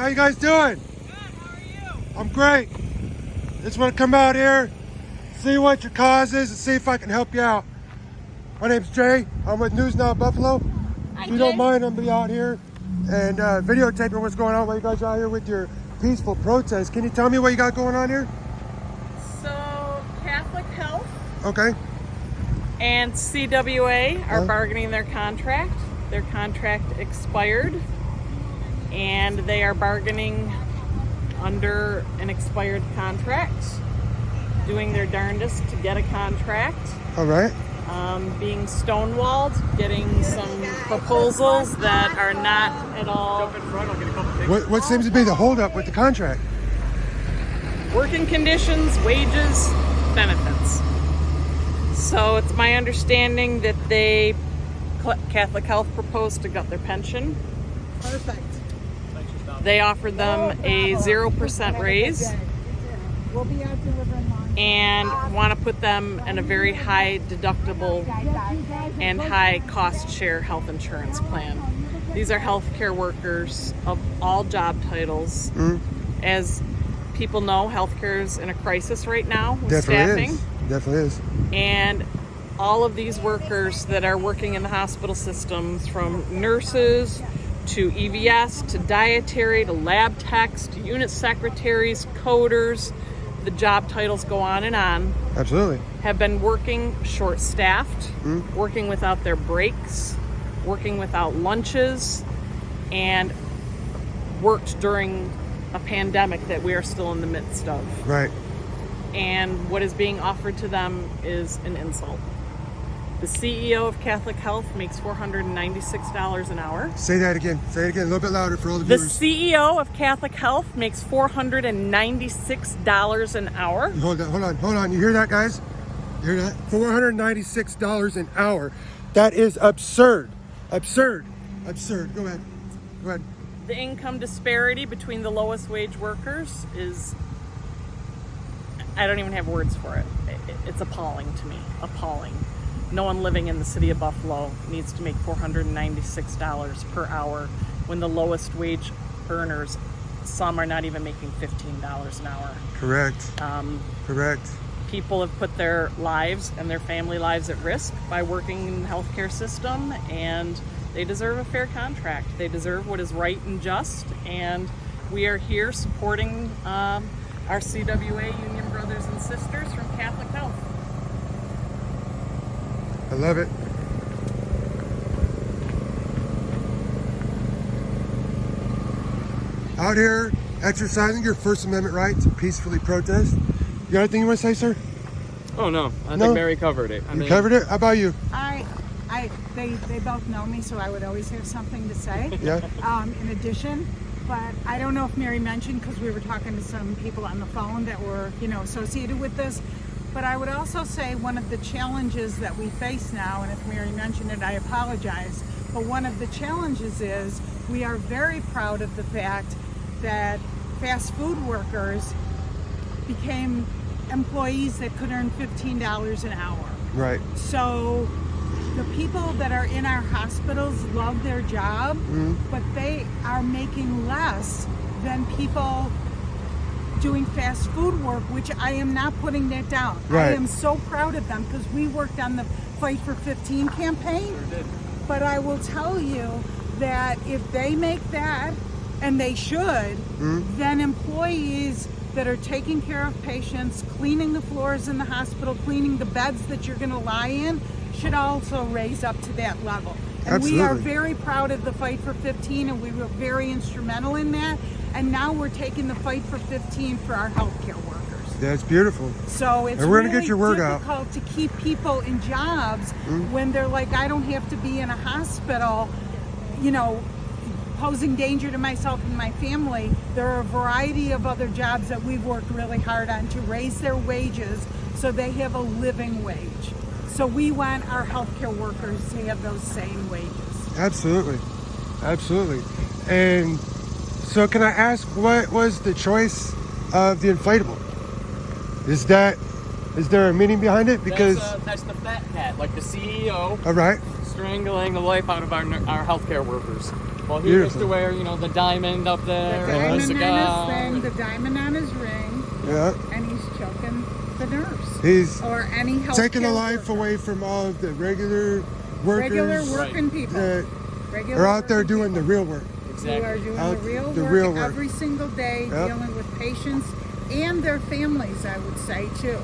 you guys doing? Good, how are you? I'm great. Just want to come out here, see what your cause is, and see if I can help you out. My name's Jay. I'm with News Now Buffalo. Hi, If you don't mind, I'm going to be out here and videotaping what's going on while you guys are out here with your peaceful protest. Can you tell me what you got going on here? So, Catholic Health Okay. and CWA are bargaining their contract. Their contract expired, and they are bargaining under an expired contract, doing their darndest to get a contract. All right. Being stonewalled, getting some proposals that are not at all What seems to be the holdup with the contract? working conditions, wages, benefits. So it's my understanding that Catholic Health proposed to gut their pension. Perfect. They offered them a 0% raise We'll be out delivering lunch. and want to put them in a very high deductible and high cost share health insurance plan. These are healthcare workers of all job titles. As people know, healthcare is in a crisis right now with staffing. Definitely is. And all of these workers that are working in the hospital systems, from nurses to EVS to dietary to lab techs to unit secretaries, coders, the job titles go on and on, Absolutely. have been working short-staffed, working without their breaks, working without lunches, and worked during a pandemic that we are still in the midst of. Right. And what is being offered to them is an insult. The CEO of Catholic Health makes $496 an hour. Say that again. Say it again. A little bit louder for all the The viewers. CEO of Catholic Health makes $496 an hour. Hold on. You hear that, guys? You hear that? $496 an hour. That is absurd. Absurd. Go ahead. The income disparity between the lowest wage workers is, I don't even have words for it. It's appalling to me. Appalling. No one living in the city of Buffalo needs to make $496 per hour when the lowest wage earners, some are not even making $15 an hour. Correct. Correct. People have put their lives and their family lives at risk by working in the healthcare system, and they deserve a fair contract. They deserve what is right and just, and we are here supporting our CWA union brothers and sisters from Catholic Health. I love it. Out here exercising your First Amendment right to peacefully protest. You got anything you want to say, sir? Oh no, I No? think Mary covered it. You covered it? How about you? They both know me, so I would always have something to say. Yeah? In addition, but I don't know if Mary mentioned, because we were talking to some people on the phone that were, associated with this. But I would also say one of the challenges that we face now, and if Mary mentioned it, I apologize, but one of the challenges is we are very proud of the fact that fast food workers became employees that could earn $15 an hour. Right. So the people that are in our hospitals love their job, but they are making less than people doing fast food work, which I am not putting that down. Right. I am so proud of them because we worked on the Fight for 15 campaign. Sure did. But I will tell you that if they make that, and they should, then employees that are taking care of patients, cleaning the floors in the hospital, cleaning the beds that you're going to lie in, should also raise up to that level. And we are Absolutely. very proud of the Fight for 15, and we were very instrumental in that. And now we're taking the Fight for 15 for our healthcare workers. That's beautiful. So it's And we're gonna really get your word out. difficult to keep people in jobs when they're like, I don't have to be in a hospital, posing danger to myself and my family. There are a variety of other jobs that we've worked really hard on to raise their wages so they have a living wage. So we want our healthcare workers to have those same wages. Absolutely. And so can I ask, what was the choice of the inflatable? Is there a meaning behind it? Because That's the fat cat, like the CEO. all right. strangling the life out of our healthcare workers. Well, he used to wear, you know, the diamond up there, The and diamond the on cigar. his thing, the diamond on his ring, Yeah. and he's choking the nurse. He's Or any health taking the life away from all of the regular workers regular working people. that Regular are out there working doing the real work. people who are Exactly. doing Out- the the real real work work. every single day, Yep. dealing with patients and their families, I would say, too.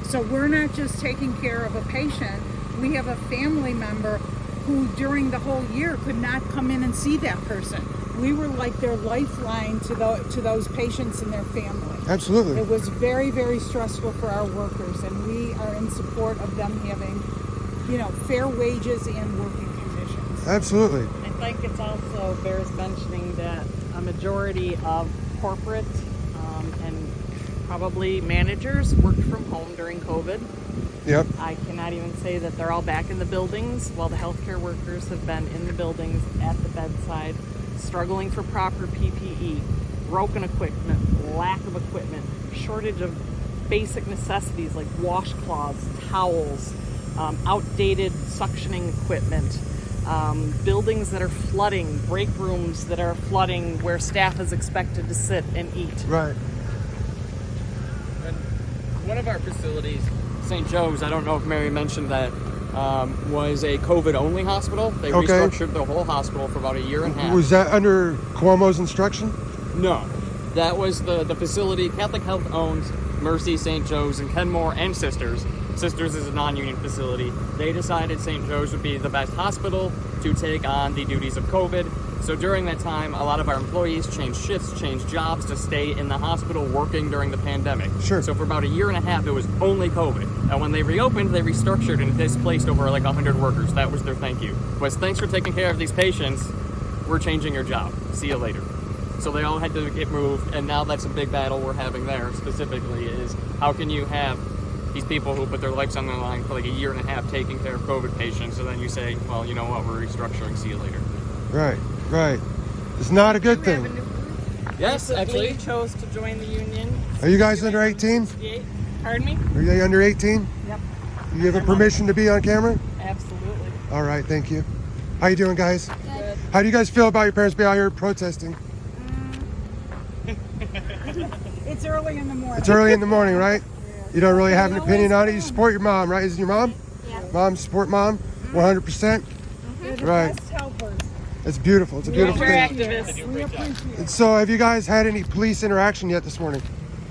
So we're not just taking care of a patient. We have a family member who during the whole year could not come in and see that person. We were like their lifeline to those patients and their family. Absolutely. It was very, very stressful for our workers, and we are in support of them having, you know, fair wages and working conditions. Absolutely. I think it's also bears mentioning that a majority of corporate and probably managers worked from home during COVID. Yep. I cannot even say that they're all back in the buildings, while the healthcare workers have been in the buildings at the bedside, struggling for proper PPE, broken equipment, lack of equipment, shortage of basic necessities like washcloths, towels, outdated suctioning equipment, buildings that are flooding, break rooms that are flooding where staff is expected to sit and eat. Right. And one of our facilities, St. Joe's, I don't know if Mary mentioned that, was a COVID-only hospital. They Okay. restructured the whole hospital for about a year and a half. Was that under Cuomo's instruction? No, that was the facility Catholic Health owns. Mercy, St. Joe's, and Kenmore, and Sisters. Sisters is a non-union facility. They decided St. Joe's would be the best hospital to take on the duties of COVID. So during that time, a lot of our employees changed shifts, changed jobs to stay in the hospital working during the pandemic. Sure. So for about a year and a half, it was only COVID. And when they reopened, they restructured and displaced over like 100 workers. That was their thank you. Was thanks for taking care of these patients. We're changing your job. See you later. So they all had to get moved, and now that's a big battle we're having there specifically is how can you have these people who put their lives on the line for like a year and a half taking care of COVID patients, and then you say, well, you know what, we're restructuring, see you later. Right. Right. It's not a good We have a thing. new Yes, recently actually. chose to join the union. Are you guys under 18? Pardon me? Are they under 18? Yep. You have a permission to be on camera? Absolutely. All right, thank you. How you doing, guys? Good. How do you guys feel about your parents being out here protesting? It's early in the morning. It's early in the morning, right? You don't really have an opinion on it. You support your mom, right? Isn't your mom? Yeah. Mom support mom, 100%. They're the Right. best helpers. It's beautiful. It's a beautiful We're thing. activists. We appreciate it. So, have you guys had any police interaction yet this morning?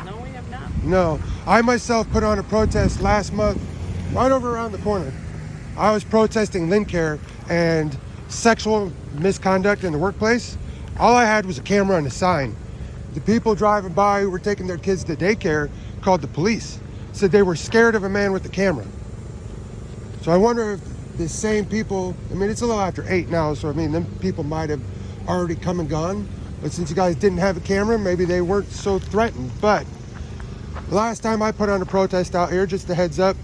No, we have not. No. I myself put on a protest last month, right over around the corner. I was protesting Lincare and sexual misconduct in the workplace. All I had was a camera and a sign. The people driving by who were taking their kids to daycare called the police. Said they were scared of a man with a camera. So I wonder if the same people, I mean, it's a little after 8 now, so I mean, them people might have already come and gone. But since you guys didn't have a camera, maybe they weren't so threatened. But the last time I put on a protest out here, just a heads up,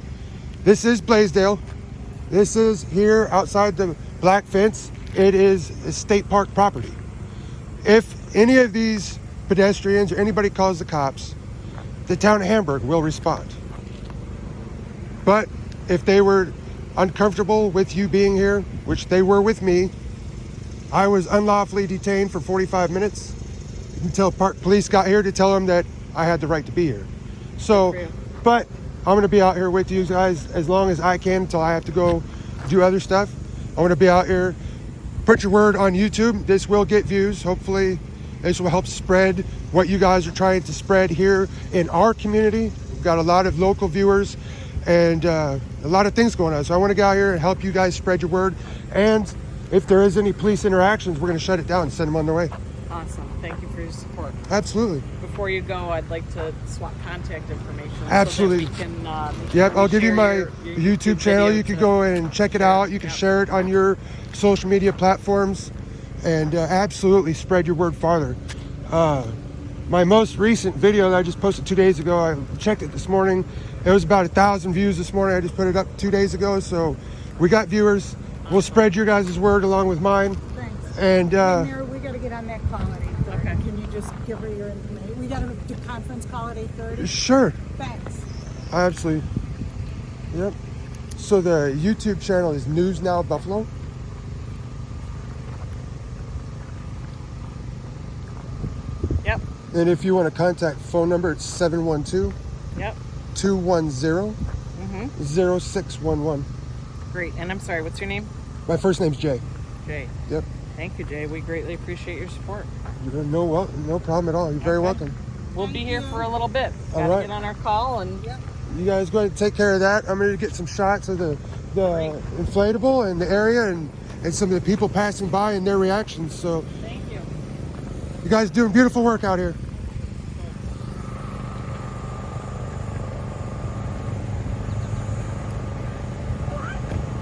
this is Blasdell. This is here outside the black fence. It is a state park property. If any of these pedestrians or anybody calls the cops, the town of Hamburg will respond. But if they were uncomfortable with you being here, which they were with me, I was unlawfully detained for 45 minutes until park police got here to tell them that I had the right to be here. So, but I'm gonna be out here with you guys as long as I can until I have to go do other stuff. I wanna be out here, put your word on YouTube. This will get views. Hopefully this will help spread what you guys are trying to spread here in our community. We've got a lot of local viewers and a lot of things going on. So I want to get out here and help you guys spread your word. And if there is any police interactions, we're going to shut it down and send them on their way. Awesome. Thank you for your support. Absolutely. Before you go, I'd like to swap contact information. Absolutely. So that we can, make Yep, sure I'll we give you share my your YouTube channel. video You can to- go and check it out. You can share it on your social media platforms and absolutely spread your word farther. My most recent video that I just posted 2 days ago, I checked it this morning. It was about 1,000 views this morning. I just put it up 2 days ago. So we got viewers. We'll spread your guys' word along with mine. Thanks. And Mary, we got to get on that call at 8:30. Okay. Can you just give her your information? We got to do conference call at 8:30. sure, Thanks. absolutely. Yep. So the YouTube channel is News Now Buffalo. And if you want to contact phone number, it's 712 Yep. 210 0611. Great. And I'm sorry, what's your name? My first name's Jay. Jay. Yep. Thank you, Jay. We greatly appreciate your support. No problem at all. You're very welcome. We'll be here for a little bit. All Gotta right. get on our call and You guys go ahead and take care of that. I'm ready to get some shots of the inflatable and the area and some of the people passing by and their reactions. So thank you. you guys doing beautiful work out here.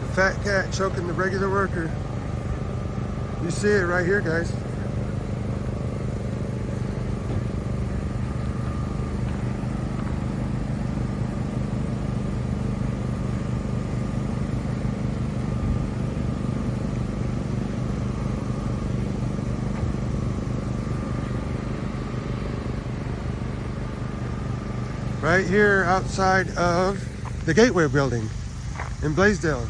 The fat cat choking the regular worker. You see it right here, guys. Right here outside of the Gateway building in Blasdell.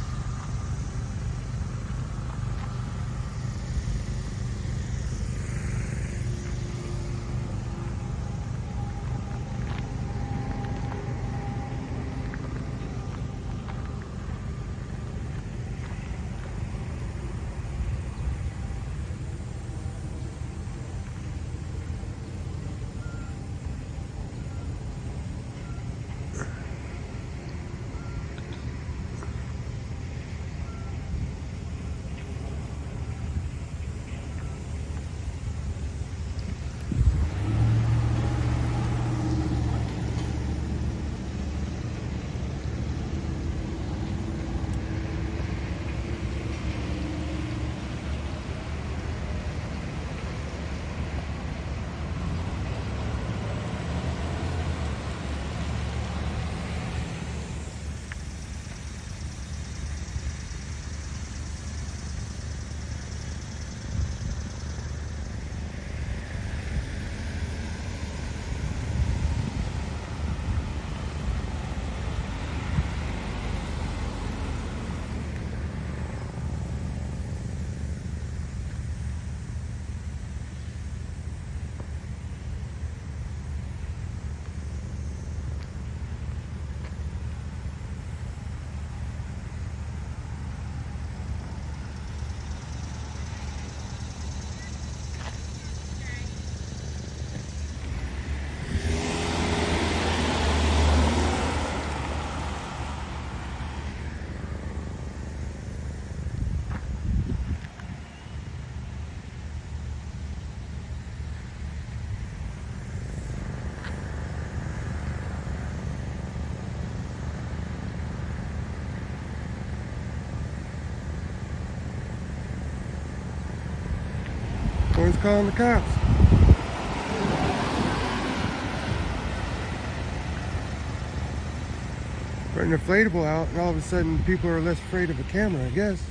Always calling the cops. Put an inflatable out, and all of a sudden people are less afraid of a camera, I guess.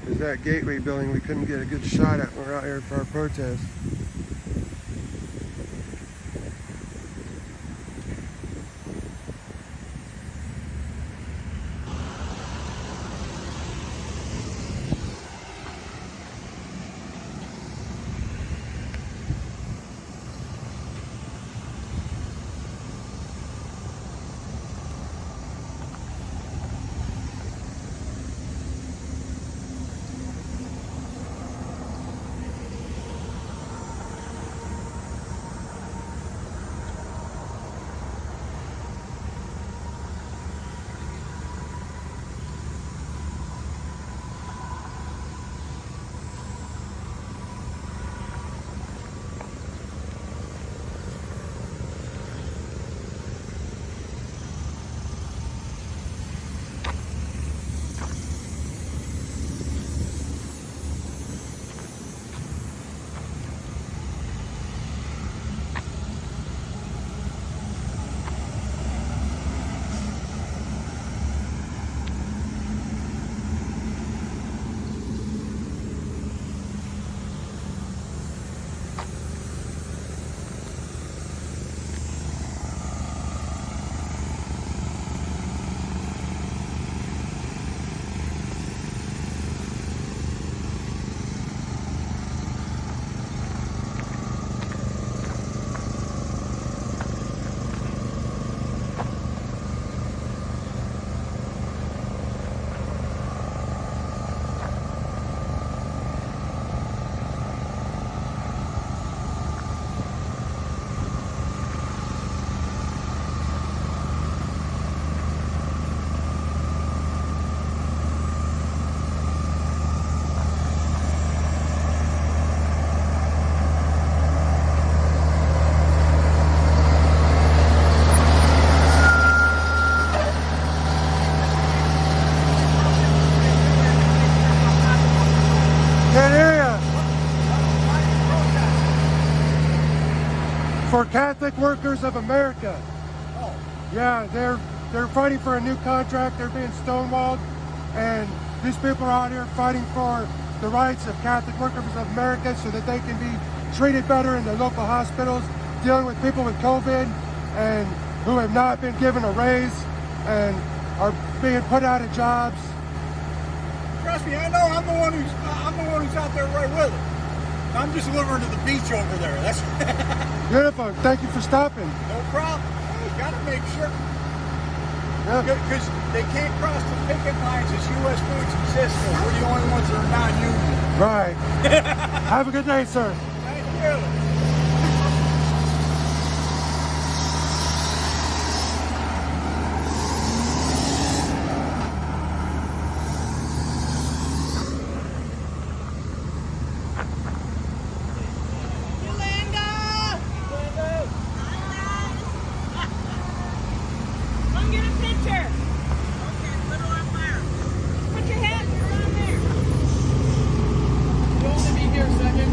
There's that Gateway building we couldn't get a good shot at when we were out here for our protest. Catholic Workers of America. Oh, Yeah, they're fighting for a new contract. They're being stonewalled, and these people are out here fighting for the rights of Catholic Workers of America so that they can be treated better in their local hospitals, dealing with people with COVID and who have not been given a raise and are being put out of jobs. trust me, I know I'm the one who's out there right with it. I'm just delivering to the beach over there. That's Beautiful. Thank you for stopping. no problem. You gotta make sure. Yeah. Because they can't cross the picket lines as U.S. Foods and Cisco. We're the only ones that are non-union. Right. Have a good day, sir. Thank you. Come get a picture. Okay, put it up there. Put your hat around there. You'll only be here a second.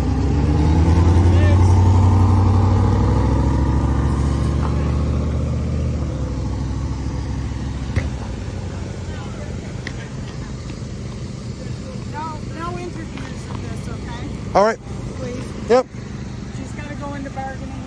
No interviews of this, okay? All right. Please. Yep. She's got to go into bargaining